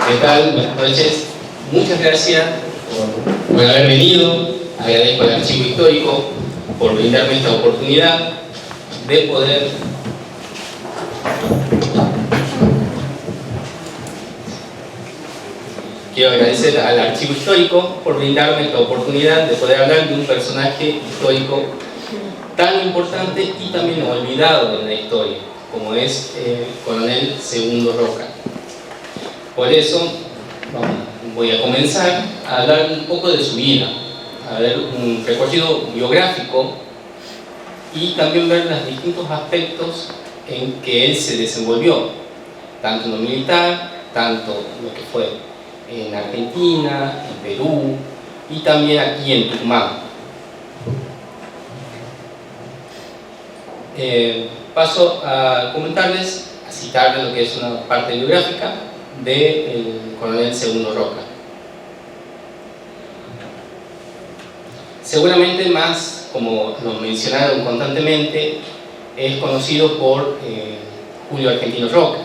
¿Qué tal? Buenas noches. Muchas gracias por haber venido. Agradezco al Archivo Histórico por brindarme esta oportunidad de poder Quiero agradecer al Archivo Histórico por brindarme esta oportunidad de poder hablar de un personaje histórico tan importante y también olvidado en la historia, como es el coronel Segundo Roca. Por eso voy a comenzar a hablar un poco de su vida, a ver un recorrido biográfico y también ver los distintos aspectos en que él se desenvolvió, tanto en lo militar, tanto en lo que fue en Argentina, en Perú y también aquí en Tucumán. Paso a comentarles, a citarles lo que es una parte biográfica del coronel Segundo Roca. Seguramente más, como lo mencionaron constantemente, es conocido por Julio Argentino Roca.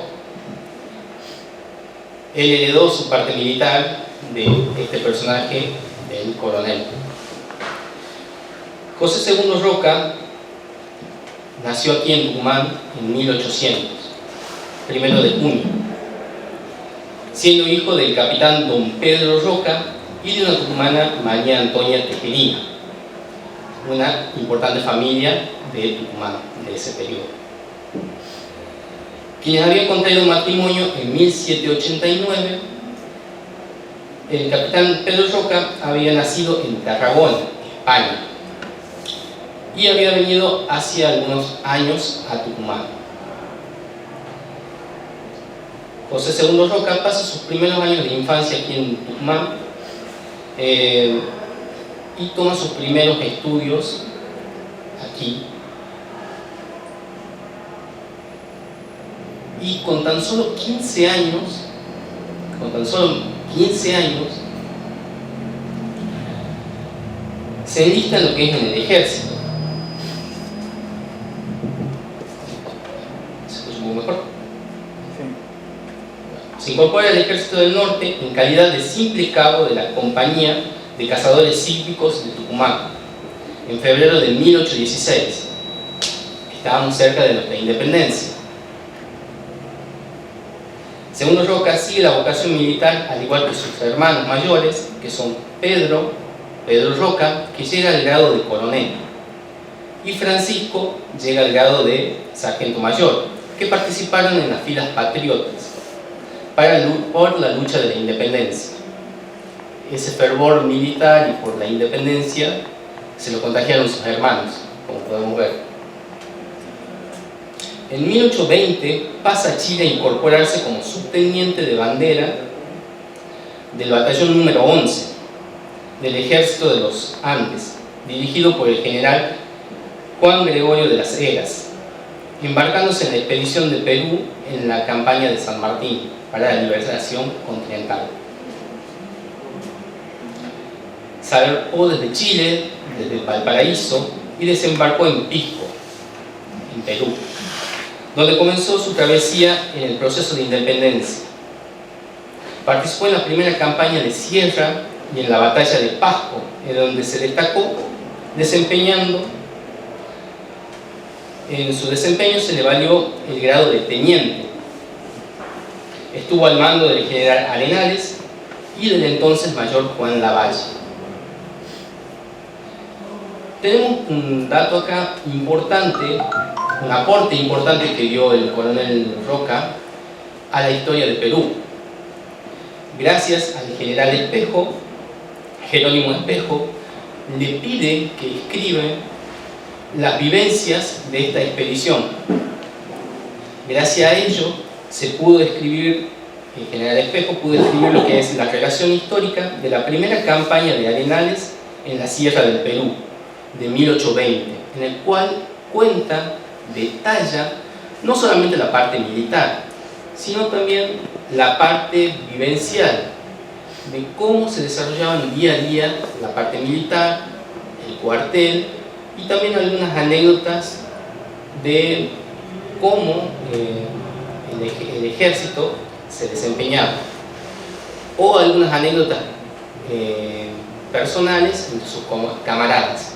Él heredó su parte militar de este personaje del coronel. José Segundo Roca nació aquí en Tucumán en 1800, 1 de junio, siendo hijo del capitán don Pedro Roca y de una tucumana María Antonia Tejerina, una importante familia de Tucumán de ese periodo. Quienes habían contraído matrimonio en 1789, el capitán Pedro Roca había nacido en Tarragona, España, y había venido hace algunos años a Tucumán. José Segundo Roca pasa sus primeros años de infancia aquí en Tucumán y toma sus primeros estudios aquí. Y con tan solo 15 años, se enlista en lo que es en el ejército. ¿Se escucha un poco mejor? Sí. Se incorpora al Ejército del Norte en calidad de simple cabo de la Compañía de Cazadores Cívicos de Tucumán, en febrero de 1816. Estábamos cerca de nuestra independencia. Segundo Roca sigue la vocación militar al igual que sus hermanos mayores, que son Pedro Roca, que llega al grado de coronel, y Francisco llega al grado de sargento mayor, que participaron en las filas patriotas por la lucha de la independencia. Ese fervor militar y por la independencia se lo contagiaron sus hermanos, como podemos ver. En 1820 pasa a Chile a incorporarse como subteniente de bandera del batallón número 11 del Ejército de los Andes, dirigido por el general Juan Gregorio de las Heras, embarcándose en la expedición de Perú en la campaña de San Martín para la liberación continental. Zarpó desde Chile, desde Valparaíso, y desembarcó en Pisco, en Perú, donde comenzó su travesía en el proceso de independencia. Participó en la primera campaña de Sierra y en la batalla de Pasco, en donde se destacó desempeñando. En su desempeño se le valió el grado de teniente. Estuvo al mando del general Arenales y del entonces mayor Juan Lavalle. Tenemos un dato acá importante, un aporte importante que dio el coronel Roca a la historia de Perú. Gracias al general Espejo, Jerónimo Espejo, le pide que escriba las vivencias de esta expedición. Gracias a ello se pudo escribir, el general Espejo pudo escribir lo que es la relación histórica de la primera campaña de Arenales en la Sierra del Perú, de 1820, en el cual detalla no solamente la parte militar, sino también la parte vivencial, de cómo se desarrollaban día a día la parte militar, el cuartel, y también algunas anécdotas de cómo el ejército se desempeñaba. o algunas anécdotas personales entre sus camaradas.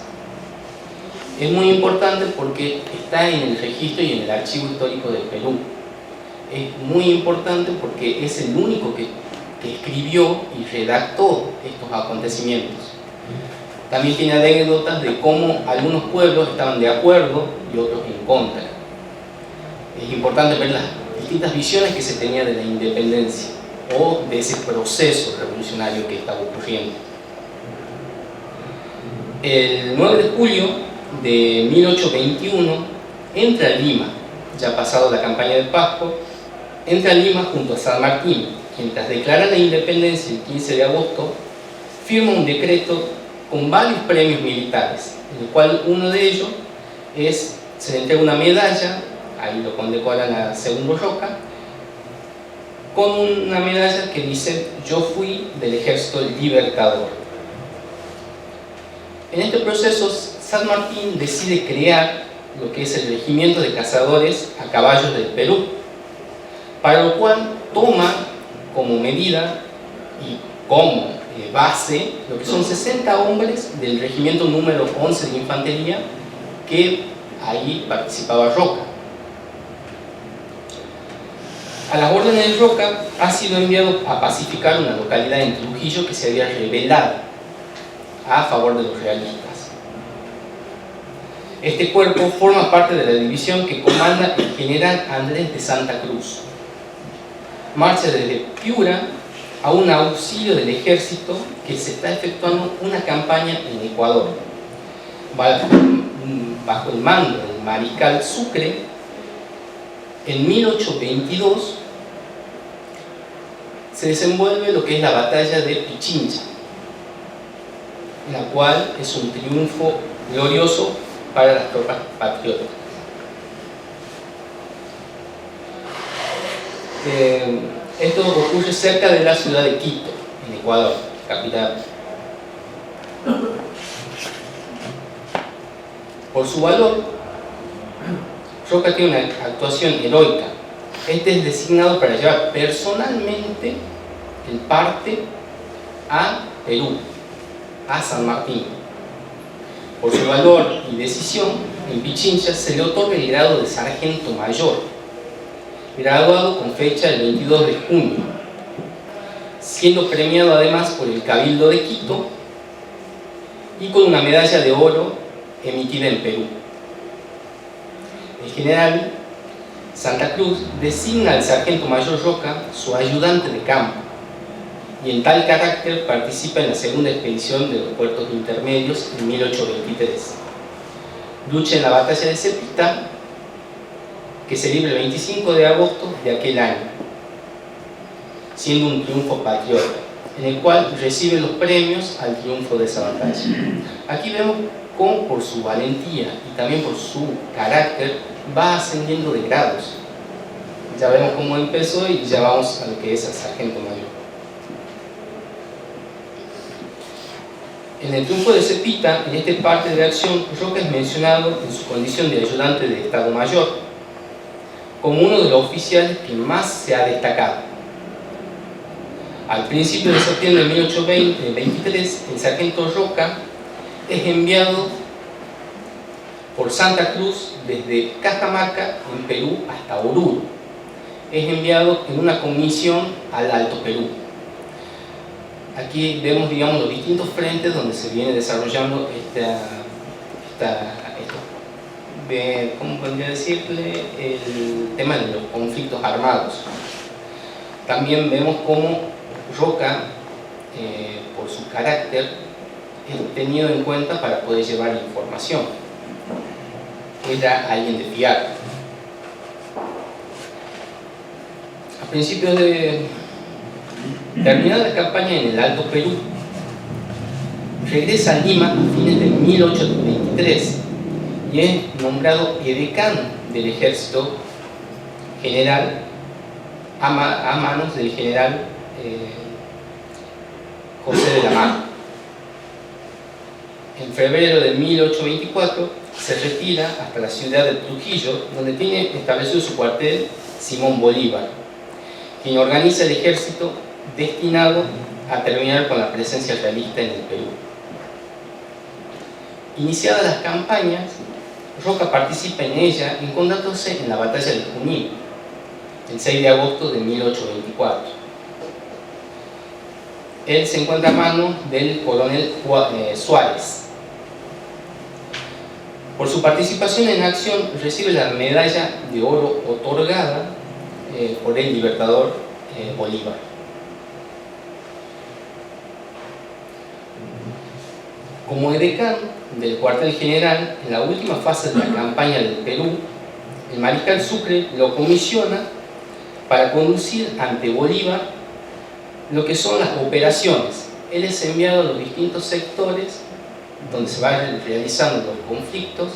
Es muy importante porque está en el registro y en el archivo histórico del Perú. Es muy importante porque es el único que escribió y redactó estos acontecimientos. También tiene anécdotas de cómo algunos pueblos estaban de acuerdo y otros en contra. Es importante ver las distintas visiones que se tenía de la independencia o de ese proceso revolucionario que estaba ocurriendo. El 9 de julio de 1821 entra a Lima, ya pasado la campaña de Pasco, entra a Lima junto a San Martín, quien tras declarar la independencia el 15 de agosto, firma un decreto con varios premios militares, en el cual uno de ellos se le entrega una medalla, ahí lo condecoran a Segundo Roca, con una medalla que dice: yo fui del ejército libertador. En este proceso, San Martín decide crear lo que es el Regimiento de Cazadores a Caballos del Perú, para lo cual toma como medida y como base lo que son 60 hombres del regimiento número 11 de infantería, que ahí participaba Roca. A las órdenes de Roca ha sido enviado a pacificar una localidad en Trujillo que se había rebelado a favor de los realistas. Este cuerpo forma parte de la división que comanda el general Andrés de Santa Cruz. Marcha desde Piura a un auxilio del ejército que se está efectuando una campaña en Ecuador. Bajo el mando del mariscal Sucre, en 1822 se desenvuelve lo que es la batalla de Pichincha, la cual es un triunfo glorioso para las tropas patriotas. Esto ocurre cerca de la ciudad de Quito, en Ecuador, capital. Por su valor, Roca tiene una actuación heroica. Este es designado para llevar personalmente el parte a Perú, a San Martín. Por su valor y decisión, en Pichincha se le otorga el grado de sargento mayor, graduado con fecha del 22 de junio, siendo premiado además por el Cabildo de Quito y con una medalla de oro emitida en Perú. El general Santa Cruz designa al sargento mayor Roca su ayudante de campo, y en tal carácter participa en la segunda expedición de los puertos intermedios en 1823. Lucha en la batalla de Cepita, que se libra el 25 de agosto de aquel año, siendo un triunfo patriota, en el cual recibe los premios al triunfo de esa batalla. Aquí vemos cómo por su valentía y también por su carácter va ascendiendo de grados. Ya vemos cómo empezó y ya vamos a lo que es el sargento mayor. En el triunfo de Cepita, en este parte de acción, Roca es mencionado en su condición de ayudante de Estado Mayor, como uno de los oficiales que más se ha destacado. Al principio de septiembre de 1823, el sargento Roca es enviado por Santa Cruz desde Cajamarca, en Perú, hasta Oruro. Es enviado en una comisión al Alto Perú. Aquí vemos, digamos, los distintos frentes donde se viene desarrollando ¿cómo podría decirle? El tema de los conflictos armados. También vemos cómo Roca, por su carácter, es tenido en cuenta para poder llevar información. Era alguien de fiar. A principios de terminada la campaña en el Alto Perú, regresa a Lima a fines de 1823 y es nombrado edecán del ejército general a manos del general José de la Mar. En febrero de 1824 se retira hasta la ciudad de Trujillo, donde tiene establecido su cuartel Simón Bolívar, quien organiza el ejército destinado a terminar con la presencia realista en el Perú. Iniciadas las campañas, Roca participa en ella encontrándose en la batalla de Junín, el 6 de agosto de 1824. Él se encuentra a mano del coronel Suárez. Por su participación en acción recibe la medalla de oro otorgada por el libertador Bolívar. Como edecán del cuartel general, en la última fase de la campaña del Perú, el mariscal Sucre lo comisiona para conducir ante Bolívar lo que son las operaciones. Él es enviado a los distintos sectores donde se van realizando los conflictos,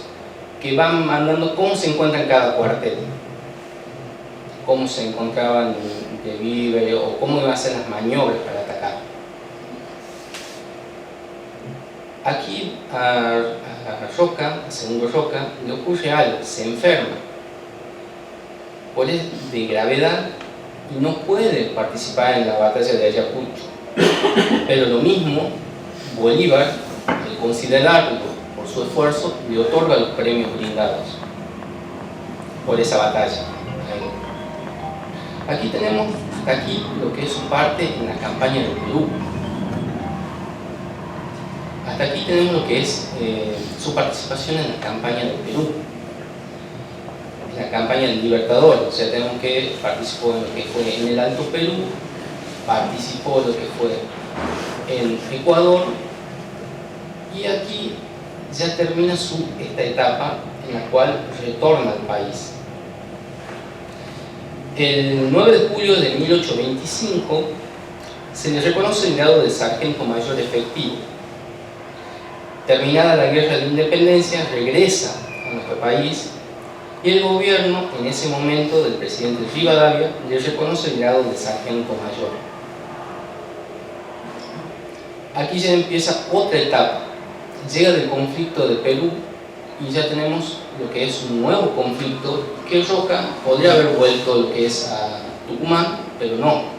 que van mandando cómo se encuentra en cada cuartel, cómo se encontraban de víveres o cómo iban a ser las maniobras para atacar. Aquí a Roca, a Segundo Roca, le ocurre algo, se enferma por de gravedad y no puede participar en la batalla de Ayacucho. Pero lo mismo, Bolívar, al considerarlo por su esfuerzo, le otorga los premios brindados por esa batalla. Aquí tenemos lo que es su parte en la campaña del Perú. Hasta aquí tenemos lo que es su participación en la campaña del Perú, en la campaña del Libertador. O sea, tenemos que participó en lo que fue en el Alto Perú, participó en lo que fue en Ecuador, y aquí ya termina esta etapa en la cual retorna al país. El 9 de julio de 1825 se le reconoce el grado de sargento mayor efectivo. Terminada la guerra de la independencia, regresa a nuestro país y el gobierno, en ese momento del presidente Rivadavia, le reconoce el grado de sargento mayor. Aquí ya empieza otra etapa. Llega del conflicto de Perú y ya tenemos lo que es un nuevo conflicto, que Roca podría haber vuelto lo que es a Tucumán, pero no.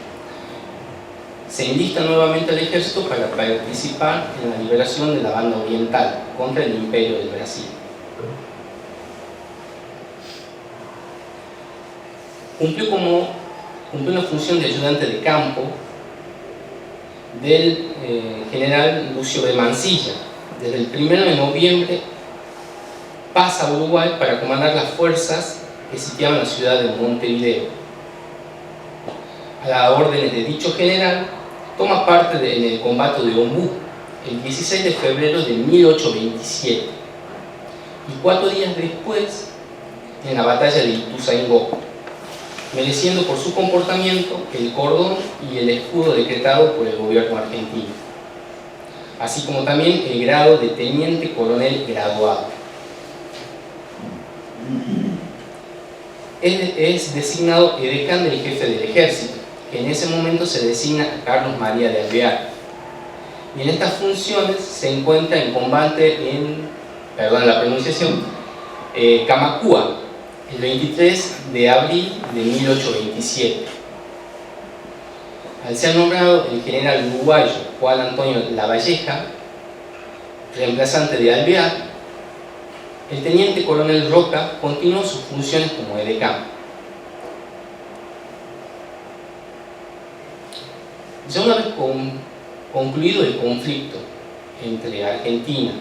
Se enlista nuevamente al ejército para participar en la liberación de la banda oriental contra el Imperio del Brasil. Cumplió la función de ayudante de campo del general Lucio B. Mansilla. Desde el 1 de noviembre pasa a Uruguay para comandar las fuerzas que sitiaban la ciudad de Montevideo. A las órdenes de dicho general, toma parte en el combate de Ombú el 16 de febrero de 1827 y 4 días después en la batalla de Ituzaingó, mereciendo por su comportamiento el cordón y el escudo decretado por el gobierno argentino, así como también el grado de teniente coronel graduado. Él es designado edecán del jefe del ejército, que en ese momento se designa a Carlos María de Alvear, y en estas funciones se encuentra en combate en, perdón la pronunciación, Camacúa, el 23 de abril de 1827. Al ser nombrado el general uruguayo Juan Antonio Lavalleja, reemplazante de Alvear, el teniente coronel Roca continuó sus funciones como edecán. Ya una vez concluido el conflicto entre Argentina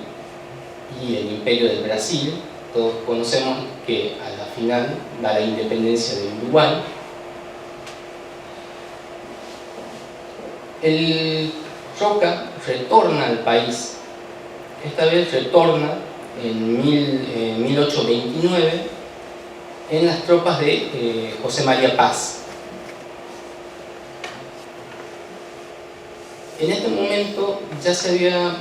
y el Imperio del Brasil, todos conocemos que a la final da la independencia de Uruguay, el Roca retorna al país. Esta vez retorna en 1829 en las tropas de José María Paz. En este momento ya se había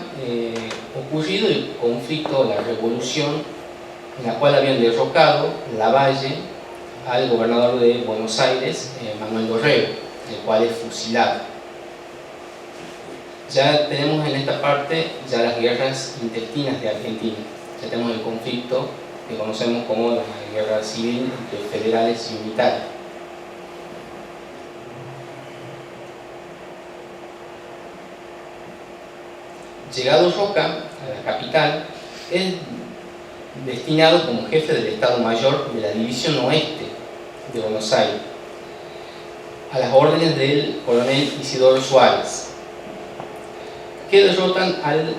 ocurrido el conflicto, la revolución, en la cual habían derrocado Lavalle al gobernador de Buenos Aires, Manuel Dorrego, el cual es fusilado. Ya tenemos en esta parte ya las guerras intestinas de Argentina. Ya tenemos el conflicto que conocemos como la guerra civil entre federales y unitarios. Llegado Roca a la capital, es destinado como jefe del Estado Mayor de la División Oeste de Buenos Aires, a las órdenes del coronel Isidoro Suárez, que derrotan al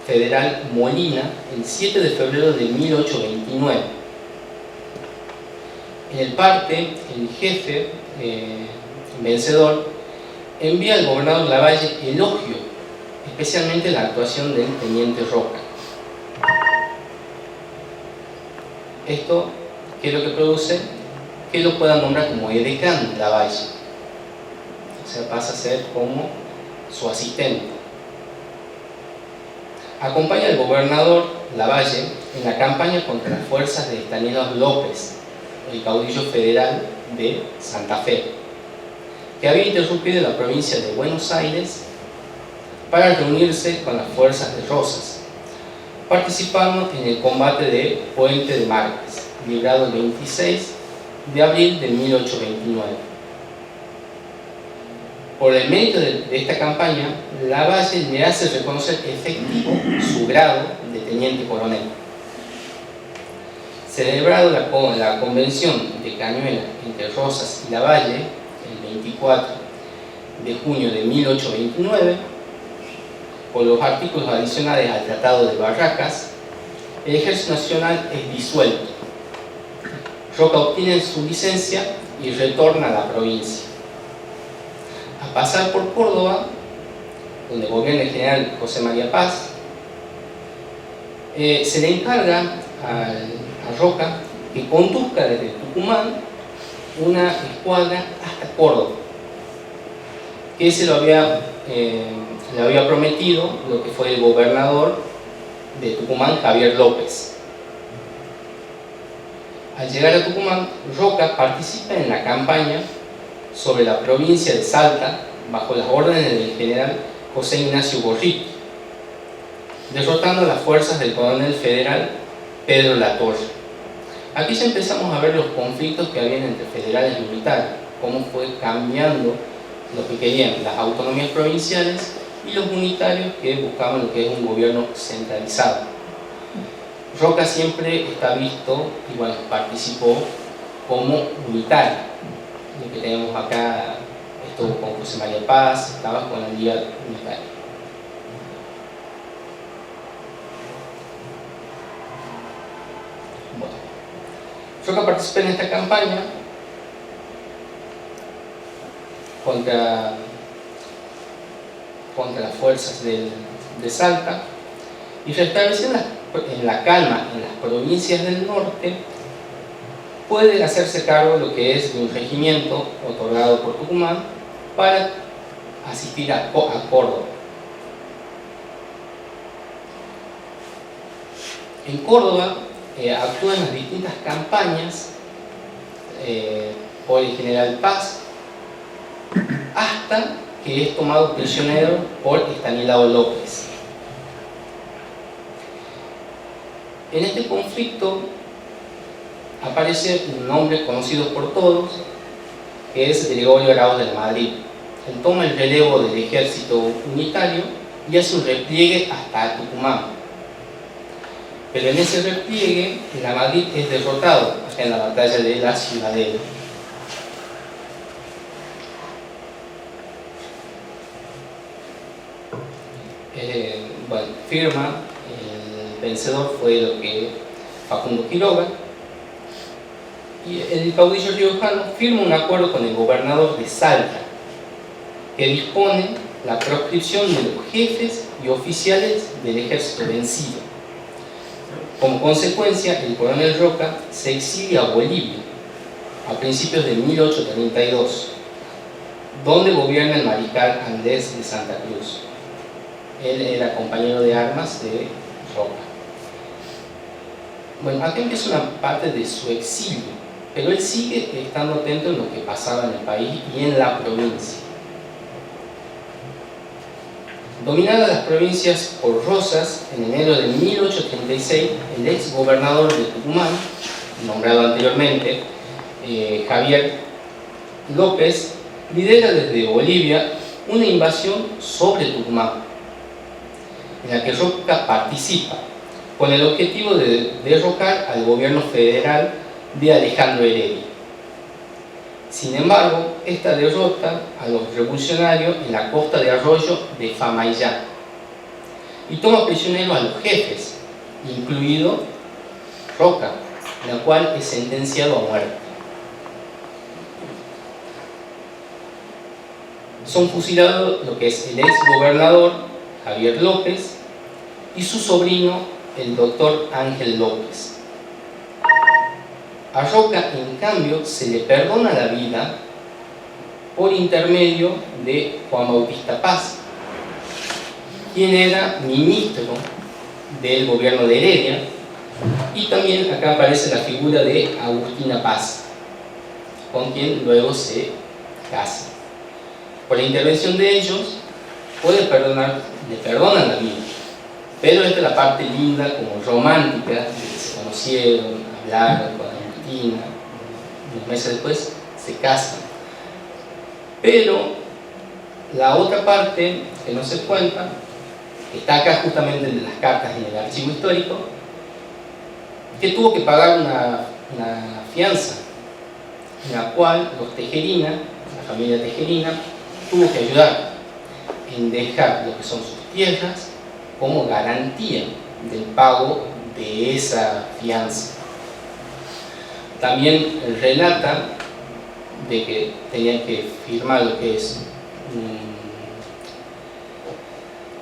federal Molina el 7 de febrero de 1829. En el parte, el jefe vencedor envía al gobernador Lavalle elogio, especialmente la actuación del teniente Roca. Esto, ¿qué es lo que produce? Que lo puedan nombrar como edecán Lavalle, o sea, pasa a ser como su asistente. Acompaña al gobernador Lavalle en la campaña contra las fuerzas de Estanislao López, el caudillo federal de Santa Fe, que había interrumpido la provincia de Buenos Aires para reunirse con las fuerzas de Rosas, participando en el combate de Puente de Márquez, librado el 26 de abril de 1829. Por el mérito de esta campaña, Lavalle le hace reconocer efectivo su grado de teniente coronel. Celebrado la convención de Cañuelas entre Rosas y Lavalle el 24 de junio de 1829, por los artículos adicionales al Tratado de Barracas, el Ejército Nacional es disuelto. Roca obtiene su licencia y retorna a la provincia. A pasar por Córdoba, donde gobierna el general José María Paz, se le encarga a Roca que conduzca desde Tucumán una escuadra hasta Córdoba, que se lo le había prometido lo que fue el gobernador de Tucumán, Javier López. Al llegar a Tucumán, Roca participa en la campaña sobre la provincia de Salta bajo las órdenes del general José Ignacio Gorriti, derrotando a las fuerzas del coronel federal Pedro Latorre. Aquí ya empezamos a ver los conflictos que habían entre federales y unitarios, cómo fue cambiando lo que querían las autonomías provinciales y los unitarios que buscaban lo que es un gobierno centralizado. Roca siempre está visto y bueno, participó como unitario. Lo que tenemos acá, estuvo con José María Paz, estaba con la Liga Unitaria. Bueno, Roca participa en esta campaña contra las fuerzas de Salta y restablecer en la calma en las provincias del norte. Puede hacerse cargo de lo que es de un regimiento otorgado por Tucumán para asistir a Córdoba. En Córdoba actúa en las distintas campañas por el general Paz, hasta que es tomado prisionero por Estanislao López. En este conflicto aparece un nombre conocido por todos, que es Gregorio Arauz de la Madrid. Él toma el relevo del ejército unitario y hace un repliegue hasta Tucumán. Pero en ese repliegue, la Madrid es derrotado en la batalla de la Ciudadela. Bueno, firma, el vencedor fue lo que Facundo Quiroga, y el caudillo riojano firma un acuerdo con el gobernador de Salta que dispone la proscripción de los jefes y oficiales del ejército vencido. Como consecuencia, el coronel Roca se exilia a Bolivia a principios de 1832, donde gobierna el mariscal Andrés de Santa Cruz. Él era compañero de armas de Roca. Bueno, aquí empieza una parte de su exilio, pero él sigue estando atento en lo que pasaba en el país y en la provincia. Dominadas las provincias por Rosas, en enero de 1836, el ex gobernador de Tucumán, nombrado anteriormente, Javier López, lidera desde Bolivia una invasión sobre Tucumán. en la que Roca participa, con el objetivo de derrocar al gobierno federal de Alejandro Heredia. Sin embargo, esta derrota a los revolucionarios en la costa de Arroyo de Famaillá y toma prisioneros a los jefes, incluido Roca, la cual es sentenciado a muerte. Son fusilados lo que es el ex gobernador Javier López y su sobrino, el doctor Ángel López. A Roca, en cambio, se le perdona la vida por intermedio de Juan Bautista Paz, quien era ministro del gobierno de Heredia, y también acá aparece la figura de Agustina Paz, con quien luego se casa. Por la intervención de ellos, le perdonan la vida, pero esta es la parte linda, como romántica, de que se conocieron, hablaron con Agustina, unos meses después se casan. Pero la otra parte que no se cuenta, que está acá justamente en las cartas en el archivo histórico, que tuvo que pagar una fianza, en la cual los Tejerina, la familia Tejerina, tuvo que ayudar en dejar lo que son sus tierras como garantía del pago de esa fianza. También relata de que tenían que firmar lo que es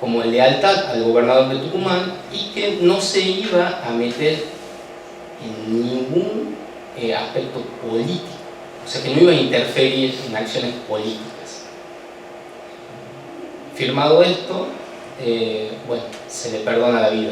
como lealtad al gobernador de Tucumán y que no se iba a meter en ningún aspecto político, o sea que no iba a interferir en acciones políticas. Firmado esto, bueno, se le perdona la vida.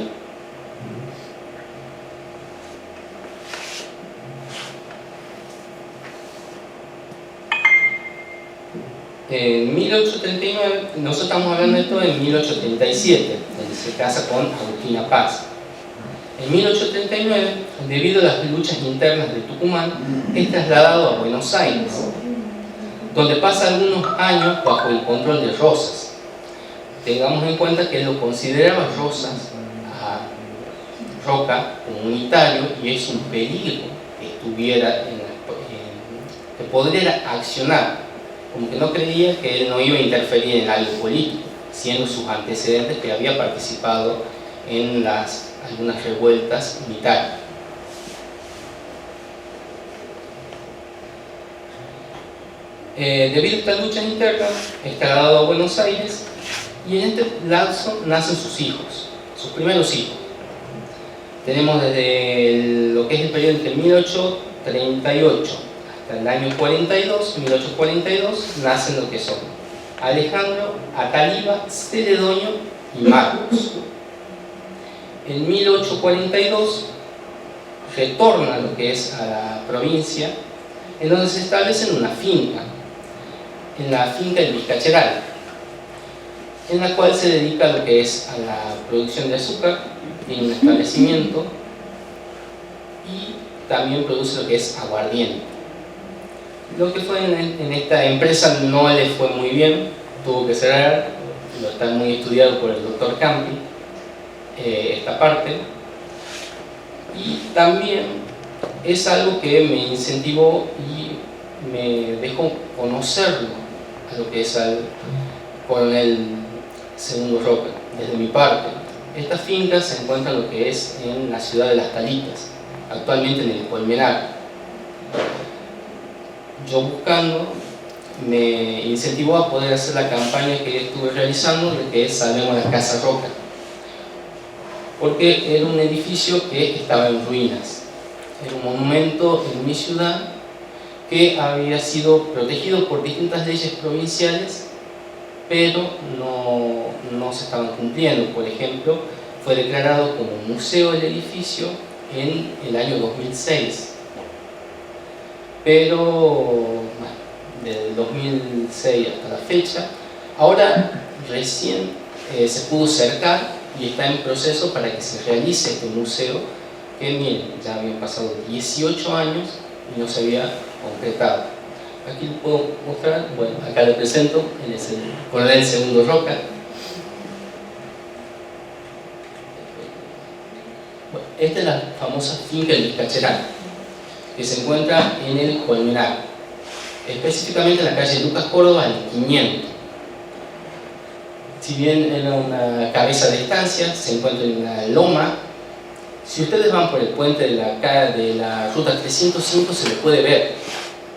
En 1839, nosotros estamos hablando de esto en 1837, donde se casa con Agustina Paz. En 1839, debido a las luchas internas de Tucumán, es trasladado a Buenos Aires, donde pasa algunos años bajo el control de Rosas. Tengamos en cuenta que él lo consideraba Rosas a Roca como unitario y es un peligro que estuviera que podría accionar, como que no creía que él no iba a interferir en algo político, siendo sus antecedentes que había participado en algunas revueltas unitarias. Debido a estas luchas internas, es trasladado a Buenos Aires y en este lapso nacen sus hijos, sus primeros hijos. Tenemos desde lo que es el periodo entre 1838 hasta el año 1842, nacen lo que son Alejandro, Ataliba, Celedonio y Marcos. En 1842 retorna lo que es a la provincia, en donde se establece en una finca, en la finca del Vizcacheral, en la cual se dedica a lo que es a la producción de azúcar, tiene un establecimiento y también produce lo que es aguardiente. Lo que fue en esta empresa no le fue muy bien, tuvo que cerrar, lo está muy estudiado por el doctor Campi, esta parte, y también es algo que me incentivó y me dejó conocerlo a lo que es al coronel Segundo Roca. Desde mi parte, estas fincas se encuentran lo que es en la ciudad de Las Talitas, actualmente en el Colmenar. Yo buscando me incentivó a poder hacer la campaña que estuve realizando de que es Salvemos la Casa Roca, porque era un edificio que estaba en ruinas, era un monumento en mi ciudad que había sido protegido por distintas leyes provinciales, pero no se estaban cumpliendo. Por ejemplo, fue declarado como museo el edificio en el año 2006, pero bueno, del 2006 hasta la fecha, ahora recién se pudo cercar y está en proceso para que se realice este museo, que miren, ya habían pasado 18 años y no se había concretado. Aquí lo puedo mostrar, bueno, acá lo presento, él es el coronel Segundo Roca. esta es la famosa finca del Vizcacherán, que se encuentra en el Colmenar, específicamente en la calle Lucas Córdoba, al 500. Si bien era una cabeza de estancia, se encuentra en una loma. Si ustedes van por el puente de la ruta 305, se lo puede ver.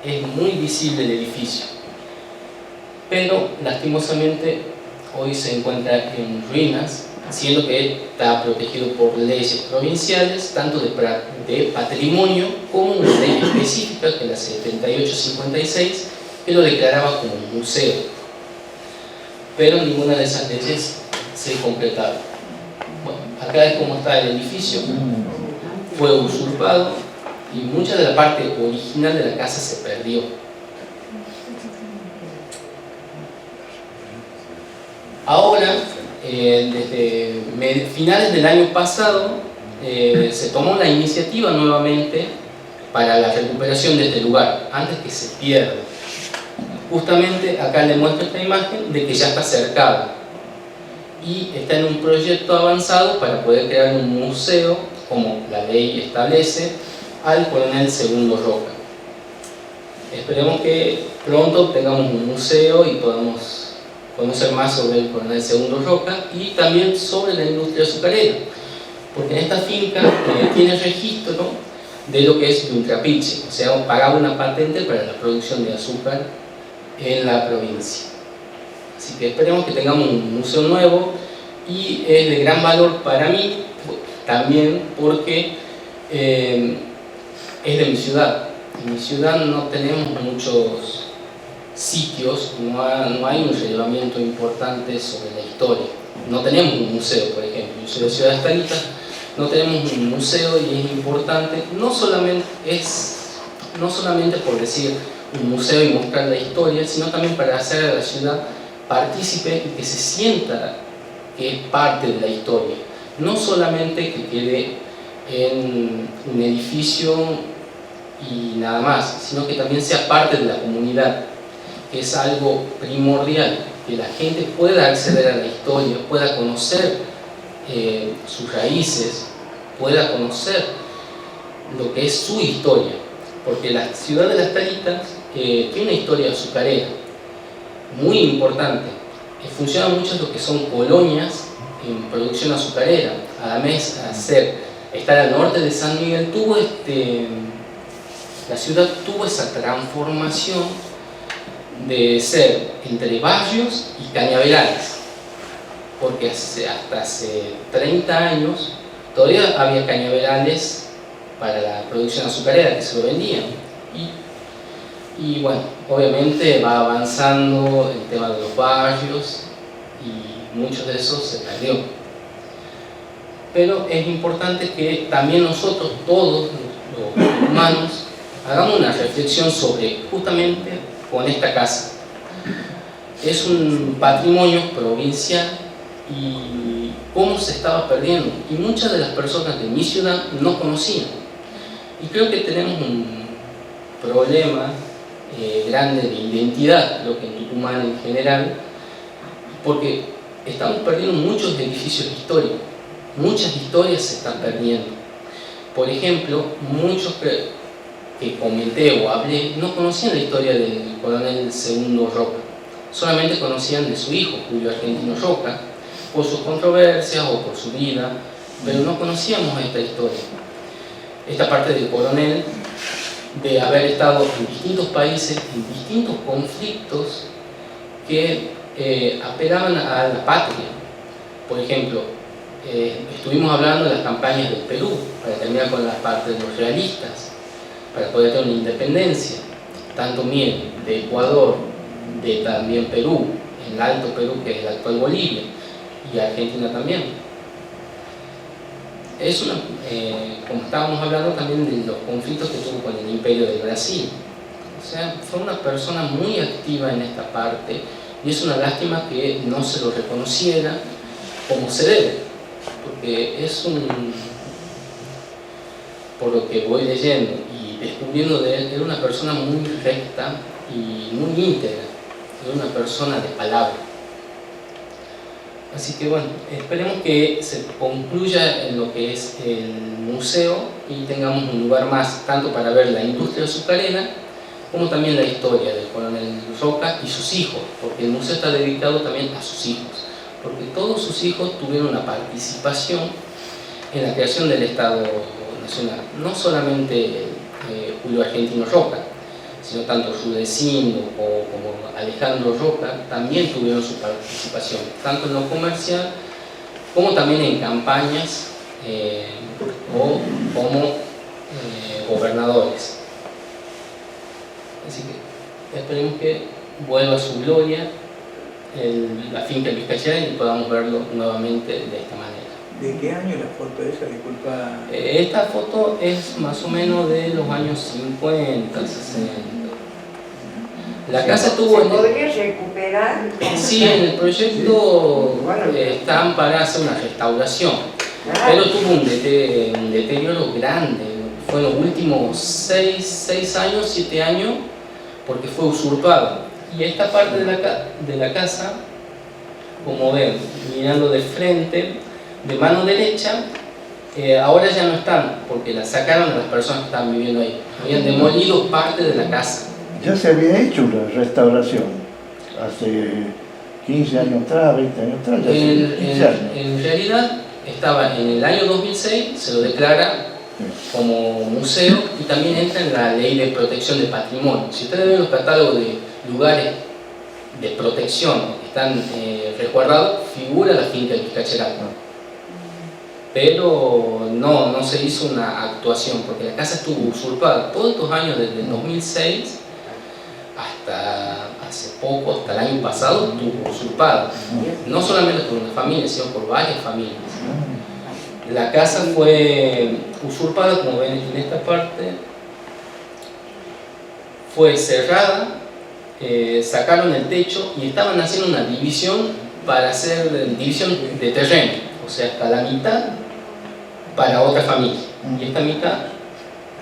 Es muy visible el edificio. Pero, lastimosamente, hoy se encuentra en ruinas, siendo que está protegido por leyes provinciales, tanto de patrimonio como una ley específica, que es la 7856, que lo declaraba como un museo. Pero ninguna de esas leyes se concretaron. Bueno, acá es como está el edificio. Fue usurpado y mucha de la parte original de la casa se perdió. Ahora, desde finales del año pasado, se tomó una iniciativa nuevamente para la recuperación de este lugar, antes que se pierda. Justamente acá le muestro esta imagen de que ya está cercado y está en un proyecto avanzado para poder crear un museo, como la ley establece, al Coronel Segundo Roca. Esperemos que pronto tengamos un museo y podamos conocer más sobre el Coronel Segundo Roca y también sobre la industria azucarera, porque en esta finca tiene registro de lo que es Ultrapiche, o sea, pagaba una patente para la producción de azúcar en la provincia. Así que esperemos que tengamos un museo nuevo, y es de gran valor para mí también porque es de mi ciudad. En mi ciudad no tenemos muchos sitios, no hay un relevamiento importante sobre la historia. No tenemos un museo, por ejemplo. Yo soy de Ciudad Estalita, no tenemos un museo, y es importante, no solamente por decir un museo y mostrar la historia, sino también para hacer a la ciudad partícipe y que se sienta que es parte de la historia. No solamente que quede en un edificio y nada más, sino que también sea parte de la comunidad, que es algo primordial, que la gente pueda acceder a la historia, pueda conocer sus raíces, pueda conocer lo que es su historia, porque la ciudad de Las Talitas tiene una historia azucarera muy importante. Funcionan mucho lo que son colonias en producción azucarera. Además, estar al norte de San Miguel, la ciudad tuvo esa transformación de ser entre barrios y cañaverales, porque hasta hace 30 años todavía había cañaverales para la producción azucarera que se lo vendían, y bueno, obviamente va avanzando el tema de los barrios y muchos de esos se perdió. Pero es importante que también nosotros, todos los humanos, hagamos una reflexión sobre justamente con esta casa. Es un patrimonio provincial y cómo se estaba perdiendo, y muchas de las personas de mi ciudad no conocían, y creo que tenemos un problema grande de identidad, creo que en Tucumán en general, porque estamos perdiendo muchos edificios históricos, muchas historias se están perdiendo. Por ejemplo, muchos que comenté o hablé no conocían la historia del Coronel Segundo Roca, solamente conocían de su hijo, Julio Argentino Roca, por sus controversias o por su vida, pero no conocíamos esta historia, esta parte del coronel, de haber estado en distintos países, en distintos conflictos que apelaban a la patria. Por ejemplo, estuvimos hablando de las campañas del Perú, para terminar con la parte de los realistas, para poder tener una independencia, tanto bien de Ecuador, de también Perú, el Alto Perú, que es la actual Bolivia, y Argentina también. Es como estábamos hablando también de los conflictos que tuvo con el Imperio del Brasil. O sea, fue una persona muy activa en esta parte, y es una lástima que no se lo reconociera como se debe, porque por lo que voy leyendo y descubriendo de él, era una persona muy recta y muy íntegra, era una persona de palabra. Así que bueno, esperemos que se concluya en lo que es el museo y tengamos un lugar más, tanto para ver la industria azucarera, como también la historia del coronel Roca y sus hijos, porque el museo está dedicado también a sus hijos, porque todos sus hijos tuvieron una participación en la creación del Estado Nacional, no solamente Julio Argentino Roca, sino tanto Rudecindo como Alejandro Roca también tuvieron su participación, tanto en lo comercial como también en campañas o como gobernadores. Así que esperemos que vuelva a su gloria la finca El Vizcachera y podamos verlo nuevamente de esta manera. ¿De qué año la foto esa? Disculpa. Esta foto es más o menos de los años 50, 60. La casa tuvo... ¿Se podría recuperar? Sí, en el proyecto están para hacer una restauración, pero tuvo un deterioro grande. Fue en los últimos 6 años, 7 años, porque fue usurpado. Y esta parte de la casa, como ven, mirando de frente, de mano derecha, ahora ya no están, porque la sacaron a las personas que estaban viviendo ahí. Habían demolido parte de la casa. Ya se había hecho una restauración hace 15 años atrás, 20 años atrás. Ya 15 años. En realidad, estaba en el año 2006, se lo declara como museo y también entra en la ley de protección de patrimonio. Si ustedes ven los catálogos de lugares de protección que están resguardados, figura la finca del Vizcachera. Pero no se hizo una actuación porque la casa estuvo usurpada todos estos años, desde el 2006 hasta hace poco, hasta el año pasado, estuvo usurpada. No solamente por una familia, sino por varias familias. La casa fue usurpada, como ven en esta parte, fue cerrada, sacaron el techo y estaban haciendo una división para hacer división de terreno, o sea, hasta la mitad para otra familia y esta mitad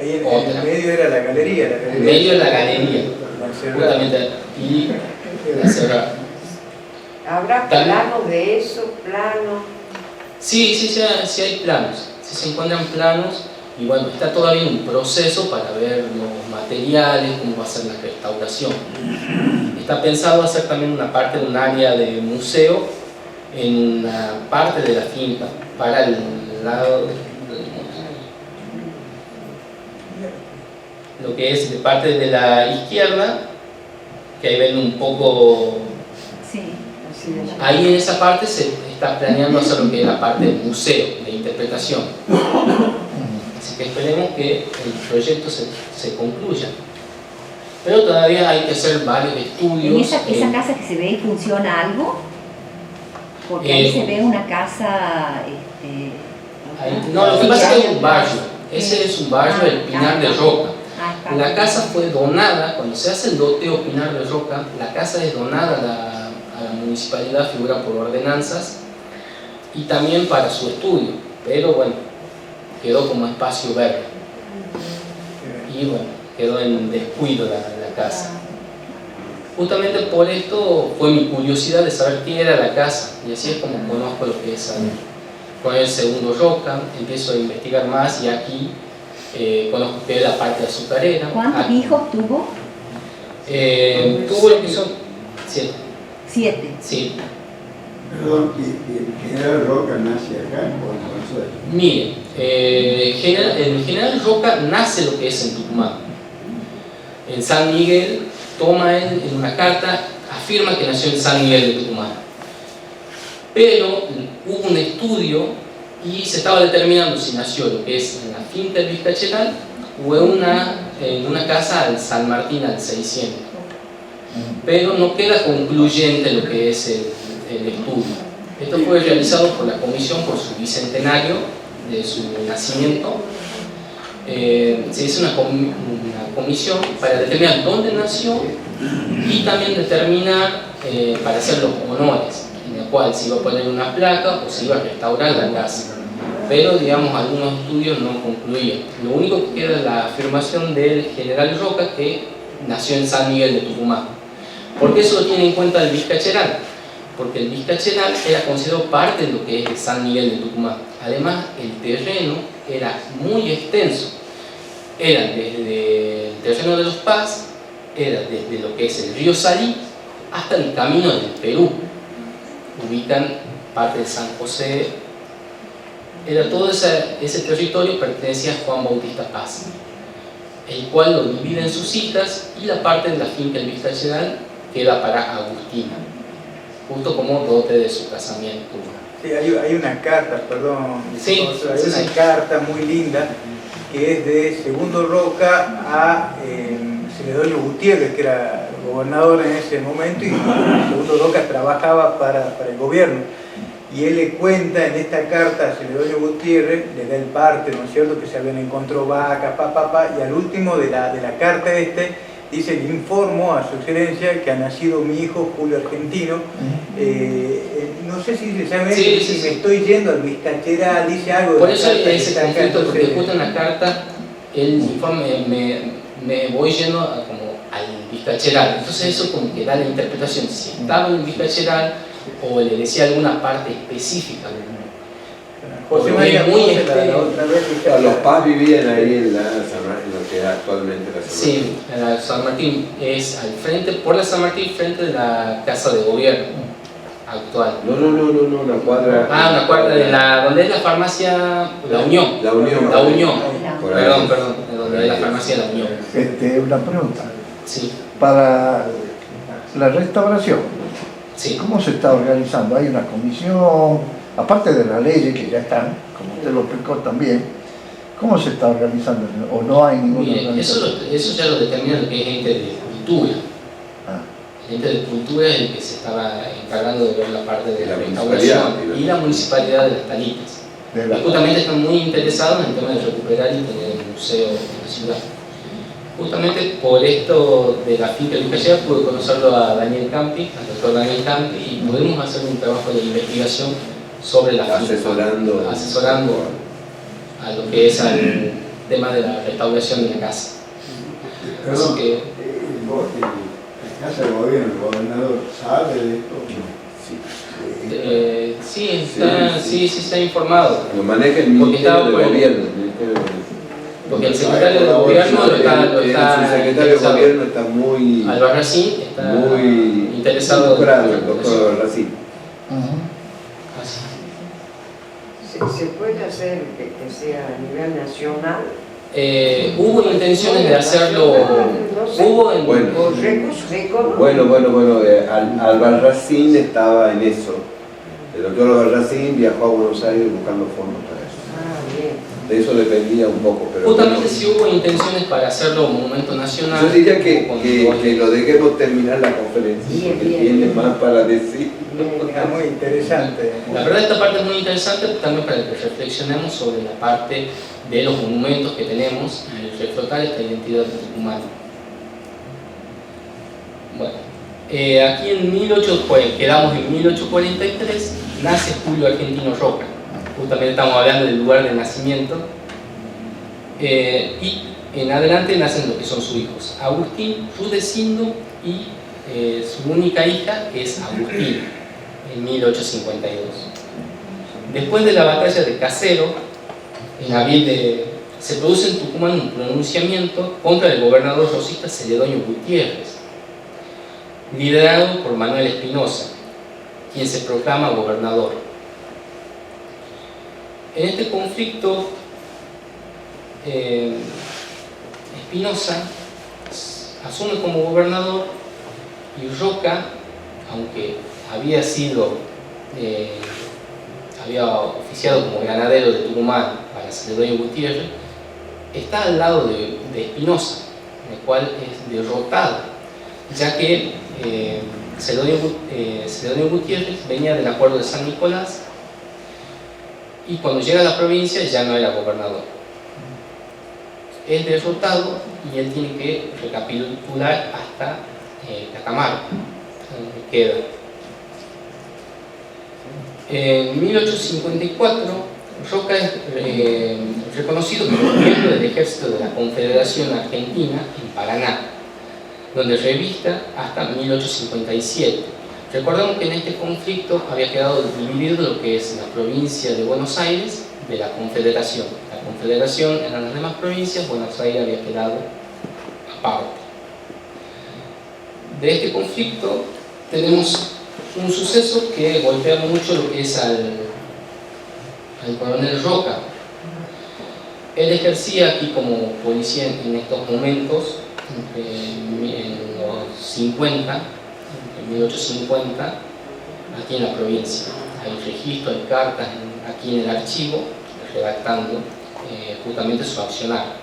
Ahí en otra. el medio era la galería. En medio de la galería, justamente, y la cerraron. ¿Habrá planos de eso? ¿Planos? Sí hay planos, sí se encuentran planos y bueno, está todavía un proceso para ver los materiales, cómo va a ser la restauración. Está pensado hacer también una parte de un área de museo en una parte de la finca, para el lado lo que es de parte de la izquierda, que ahí ven un poco. Sí. Ahí en esa parte se está planeando hacer lo que es la parte del museo, de interpretación. Así que esperemos que el proyecto se concluya. Pero todavía hay que hacer varios estudios. ¿En esa casa que se ve funciona algo? Porque ahí se ve una casa... no, lo que pasa es que es un barrio. Ese es un barrio, el Pinar de Roca. La casa fue donada, cuando se hace el loteo Pinar de Roca, la casa es donada a la municipalidad, figura por ordenanzas, y también para su estudio, pero bueno, quedó como espacio verde. Y bueno, quedó en descuido la casa. Justamente por esto fue mi curiosidad de saber qué era la casa, y así es como conozco lo que es el segundo Roca, empiezo a investigar más y aquí conozco que es la parte azucarera. ¿Cuántos hijos tuvo? Tuvo lo que son 7. 7. Sí. Perdón, ¿y el general Roca nace acá o en Consuelo? Mire, el general Roca nace lo que es en Tucumán. En San Miguel, toma él en una carta, afirma que nació en San Miguel de Tucumán. Pero hubo un estudio y se estaba determinando si nació lo que es en la finca del Vizcacheral o en una casa al San Martín al 600. Pero no queda concluyente lo que es el estudio. Esto fue realizado por la comisión por su bicentenario de su nacimiento. Se hizo una comisión para determinar dónde nació y también determinar para hacer los honores, en el cual se iba a poner una placa o se iba a restaurar la casa. Pero, digamos, algunos estudios no concluían. Lo único que queda es la afirmación del general Roca que nació en San Miguel de Tucumán. ¿Por qué eso lo tiene en cuenta el Vizcacheral? porque el Vizcacheral era considerado parte de lo que es el San Miguel de Tucumán. Además, el terreno era muy extenso. Era desde el terreno de los Paz, era desde lo que es el río Salí hasta el camino del Perú. Ubican parte de San José. Era todo ese territorio pertenecía a Juan Bautista Paz, el cual lo divide en sus hijas, y la parte de la finca del Vizcacheral queda para Agustina, justo como dote de su casamiento. Sí, hay una carta, perdón, Sí, hay sí, una sí. carta muy linda que es de Segundo Roca a Celedonio Gutiérrez, que era gobernador en ese momento, y Segundo Roca trabajaba para el gobierno. Y él le cuenta en esta carta a Celedonio Gutiérrez, le da el parte, ¿no es cierto?, que se habían encontrado vacas, y al último de la carta dice: le informo a su excelencia que ha nacido mi hijo Julio Argentino. No sé si sabe si me estoy yendo al Vizcacheral, dice algo de Por la eso carta que ese está acá, conflicto, porque entonces- justo en la carta el informe me voy yendo como al Vizcacheral. Entonces eso como que da la interpretación si estaba en el Vizcacheral o le decía alguna parte específica. José Porque María es muy Ponce, la otra vez dice- Los Paz vivían ahí en lo que es actualmente la San Sí, la San Martín es al frente, por la San Martín, frente de la Casa de Gobierno actual. No, una cuadra. Una cuadra de donde es la farmacia La Unión. La Unión. La Unión. Por ahí. Perdón, de donde es la farmacia La Unión. Una pregunta. Sí, Para la restauración, sí. ¿cómo se está organizando? ¿Hay una comisión? Aparte de las leyes que ya están, como usted lo explicó también, ¿cómo se está organizando? ¿O no hay ninguna Mire, organización? eso ya lo determina lo que es ente de cultura. Ah, El ente de cultura es el que se estaba encargando de ver la parte de la La restauración, municipalidad, y la municipalidad de las Talitas. de la- Y justamente están muy interesados en el tema de recuperar y tener el museo en la ciudad. Justamente por esto de la finca de Vizcacheral pude conocerlo a Daniel Campi, al doctor Daniel Campi, y pudimos hacer un trabajo de investigación sobre la finca, asesorando a lo que es al tema de la restauración de la casa. Perdón, Así que, la Casa de Gobierno, el gobernador, ¿sabe de esto? sí está informado. Lo maneja el Porque Ministerio estaba de por- Gobierno. Porque el secretario de gobierno lo está Su secretario de interesado. Gobierno está muy Albarracín está interesado en involucrado, la el doctor restauración. Albarracín. Ujú. Así. ¿Se puede hacer que sea a nivel nacional? Hubo intenciones de hacerlo. No sé. Hubo en. Bueno. ¿Con recursos económicos? Bueno, Albarracín estaba en eso. El doctor Albarracín viajó a Buenos Aires buscando fondos para eso. Ah, bien. De eso dependía un poco, pero Justamente bueno. si hubo intenciones para hacerlo monumento nacional. Yo diría que con- lo dejemos terminar la conferencia, Bien, porque bien. tiene más para decir. Está muy interesante. La verdad esta parte es muy interesante también para que reflexionemos sobre la parte de los monumentos que tenemos y reflotar esta identidad humana. Bueno, aquí quedamos en 1843, nace Julio Argentino Roca. Justamente estamos hablando del lugar de nacimiento. Y en adelante nacen lo que son sus hijos, Agustín, Rudecindo y su única hija, que es Agustina, en 1852. Después de la batalla de Casero, en abril se produce en Tucumán un pronunciamiento contra el gobernador rosista Celedonio Gutiérrez, liderado por Manuel Espinosa, quien se proclama gobernador. En este conflicto, Espinosa asume como gobernador y Roca, aunque había oficiado como ganadero de Tucumán para Celedonio Gutiérrez, está al lado de Espinosa, el cual es derrotado, ya que Celedonio Gutiérrez venía del acuerdo de San Nicolás y cuando llega a la provincia ya no era gobernador. Es derrotado y él tiene que recapitular hasta Catamarca, donde queda. En 1854, Roca es reconocido como miembro del ejército de la Confederación Argentina en Paraná, donde revista hasta 1857, Recordemos que en este conflicto había quedado dividido lo que es la provincia de Buenos Aires de la Confederación. La Confederación eran las demás provincias, Buenos Aires había quedado aparte. De este conflicto tenemos un suceso que golpea mucho lo que es al coronel Roca. Él ejercía aquí como policía en estos momentos, en los 50, en 1850, aquí en la provincia. Hay registro, hay cartas aquí en el archivo, redactando justamente su accionar.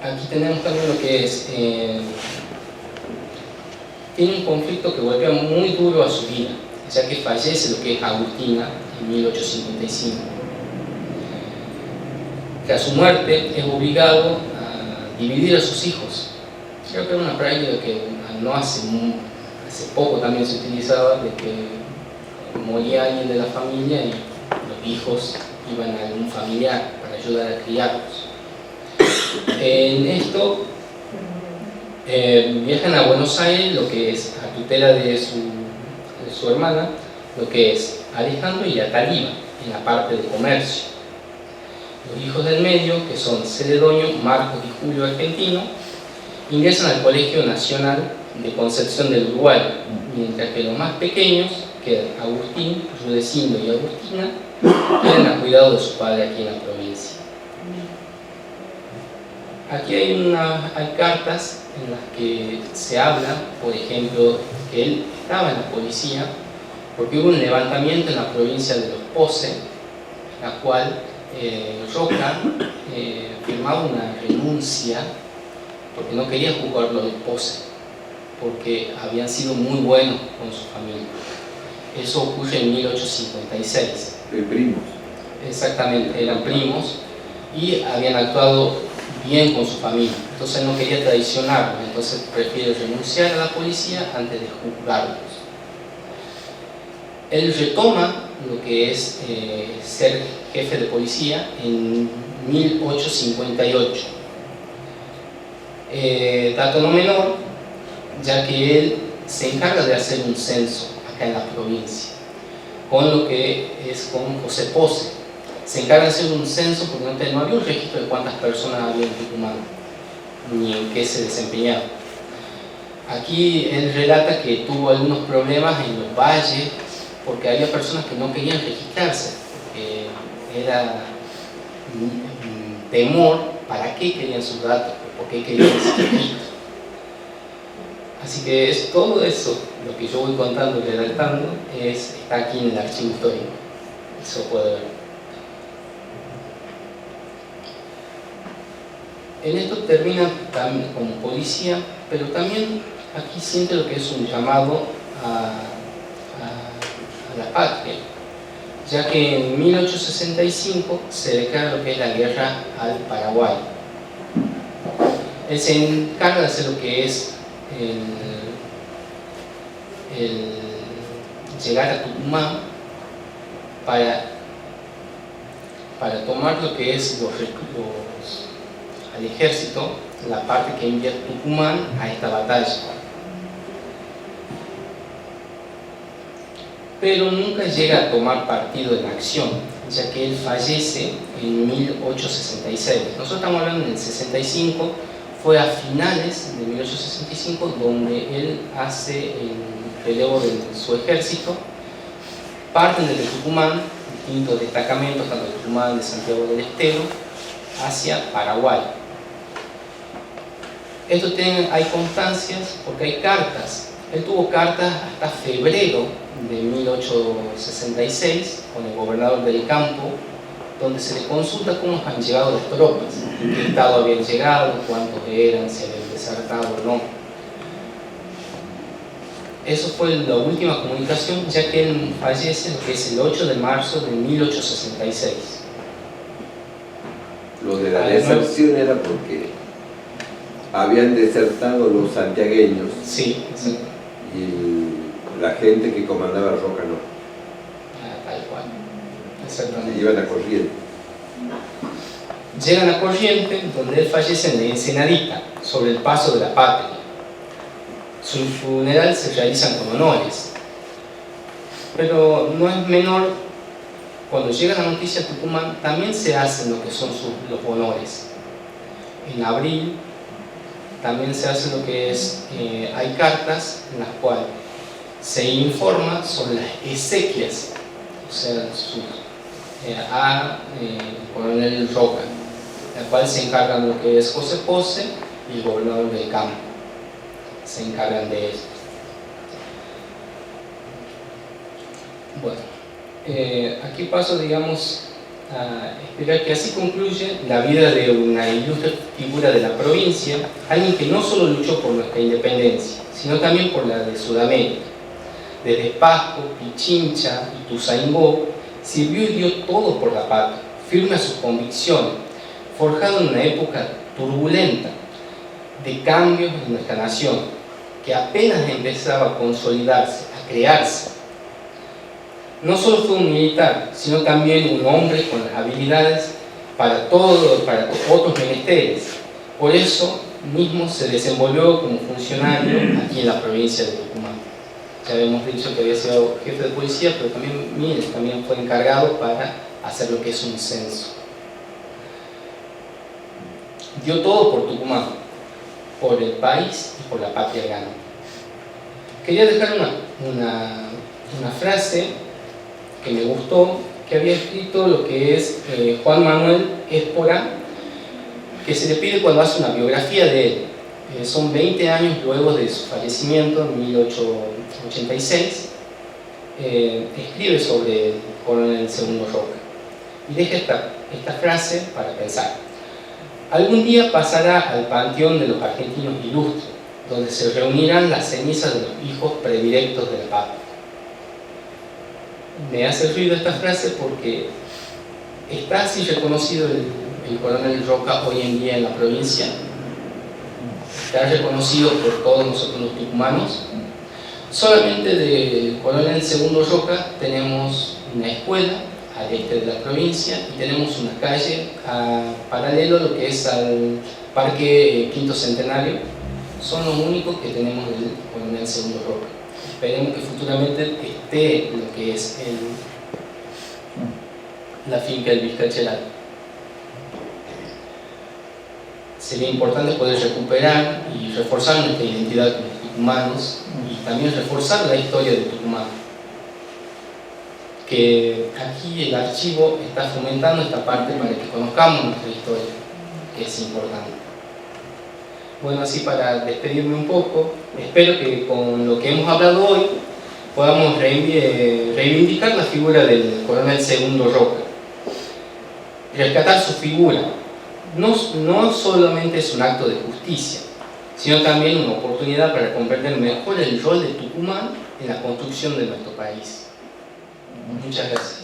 Aquí tenemos también lo que es, tiene un conflicto que golpea muy duro a su vida, ya que fallece lo que es Agustina en 1855. Que a su muerte es obligado a dividir a sus hijos. Creo que era una práctica que no hace poco también se utilizaba, de que moría alguien de la familia y los hijos iban a algún familiar para ayudar a criarlos. En esto viajan a Buenos Aires, lo que es a tutela de su hermana, lo que es Alejandro y Ataliba, en la parte de comercio. Los hijos del medio, que son Celedonio, Marcos y Julio Argentino, ingresan al Colegio Nacional de Concepción del Uruguay, mientras que los más pequeños, que eran Agustín, Rudecindo y Agustina, quedan a cuidado de su padre aquí en la provincia. Aquí hay cartas en las que se habla, por ejemplo, que él estaba en la policía porque hubo un levantamiento en la provincia de Los Pose, la cual Roca firmaba una renuncia porque no quería juzgarlo a Los Pose, porque habían sido muy buenos con su familia. Eso ocurre en 1856. Primos. Exactamente, eran primos y habían actuado bien con su familia, entonces no quería traicionarlos, entonces prefiere renunciar a la policía antes de juzgarlos. Él retoma lo que es ser jefe de policía en 1858. Dato no menor, ya que él se encarga de hacer un censo acá en la provincia, con lo que es con José Pose. Se encarga de hacer un censo porque no había un registro de cuántas personas había en Tucumán, ni en qué se desempeñaba. Aquí él relata que tuvo algunos problemas en los valles, porque había personas que no querían registrarse, porque era un temor, ¿para qué querían sus datos? ¿Por qué querían ese registro? Así que todo eso, lo que yo voy contando y redactando, está aquí en el archivo histórico, eso lo puede ver. En esto termina también como policía, pero también aquí siente lo que es un llamado a la patria, ya que en 1865 se declara lo que es la guerra al Paraguay. Él se encarga de hacer lo que es el llegar a Tucumán para tomar lo que es al ejército, la parte que envía Tucumán a esta batalla. Pero nunca llega a tomar partido en la acción, ya que él fallece en 1866. Nosotros estamos hablando del 65, fue a finales de 1865 donde él hace el relevo de su ejército. Parten desde Tucumán, distintos destacamentos, tanto de Tucumán, de Santiago del Estero, hacia Paraguay. Esto hay constancias porque hay cartas. Él tuvo cartas hasta febrero de 1866 con el gobernador del campo, donde se le consulta cómo han llegado las tropas, en qué estado habían llegado, cuántos eran, si habían desertado o no. Eso fue la última comunicación, ya que él fallece lo que es el 8 de marzo de 1866. Lo de la deserción era porque habían desertado los santiagueños. Sí, sí. Y la gente que comandaba Roca no. Tal cual. Se Exactamente. iban a corriente. Llegan a Corrientes, donde él fallece en la Ensenadita, sobre el paso de la Patria. Su funeral se realiza con honores. Pero no es menor, cuando llega la noticia a Tucumán, también se hacen lo que son los honores. En abril también se hace lo que es, hay cartas en las cuales se informa sobre las exequias, o sea, a coronel Roca, la cual se encargan lo que es José Pose y el gobernador del campo, se encargan de eso. Bueno, aquí paso, digamos, a explicar que así concluye la vida de una ilustre figura de la provincia, alguien que no solo luchó por nuestra independencia, sino también por la de Sudamérica. Desde Pasco, Pichincha y Ituzaingó, sirvió y dio todo por la patria, firme a sus convicciones, forjado en una época turbulenta de cambios en nuestra nación, que apenas empezaba a consolidarse, a crearse. No solo fue un militar, sino también un hombre con las habilidades para otros menesteres. Por eso mismo se desenvolvió como funcionario aquí en la provincia de Tucumán. Ya habíamos dicho que había sido jefe de policía, pero también fue encargado para hacer lo que es un censo. Dio todo por Tucumán, por el país y por la patria grande. Quería dejar una frase que me gustó, que había escrito lo que es Juan Manuel Espora, que se le pide cuando hace una biografía de él. Son 20 años luego de su fallecimiento, en 1886, escribe sobre el coronel Segundo Roca y deja esta frase para pensar. Algún día pasará al panteón de los argentinos ilustres, donde se reunirán las cenizas de los hijos predilectos de la patria. Me hace ruido esta frase porque está así reconocido el coronel Roca hoy en día en la provincia. Está reconocido por todos nosotros los tucumanos. Solamente del coronel Segundo Roca tenemos una escuela al este de la provincia y tenemos una calle paralelo a lo que es al Parque Quinto Centenario. Son los únicos que tenemos del coronel Segundo Roca. Esperemos que futuramente esté lo que es la finca del Vizcacheral. Sería importante poder recuperar y reforzar nuestra identidad como tucumanos y también reforzar la historia de Tucumán. Que aquí el archivo está fomentando esta parte para que conozcamos nuestra historia, que es importante. Bueno, así para despedirme un poco, espero que con lo que hemos hablado hoy podamos reivindicar la figura del coronel Segundo Roca, rescatar su figura. No solamente es un acto de justicia, sino también una oportunidad para comprender mejor el rol de Tucumán en la construcción de nuestro país. Muchas gracias.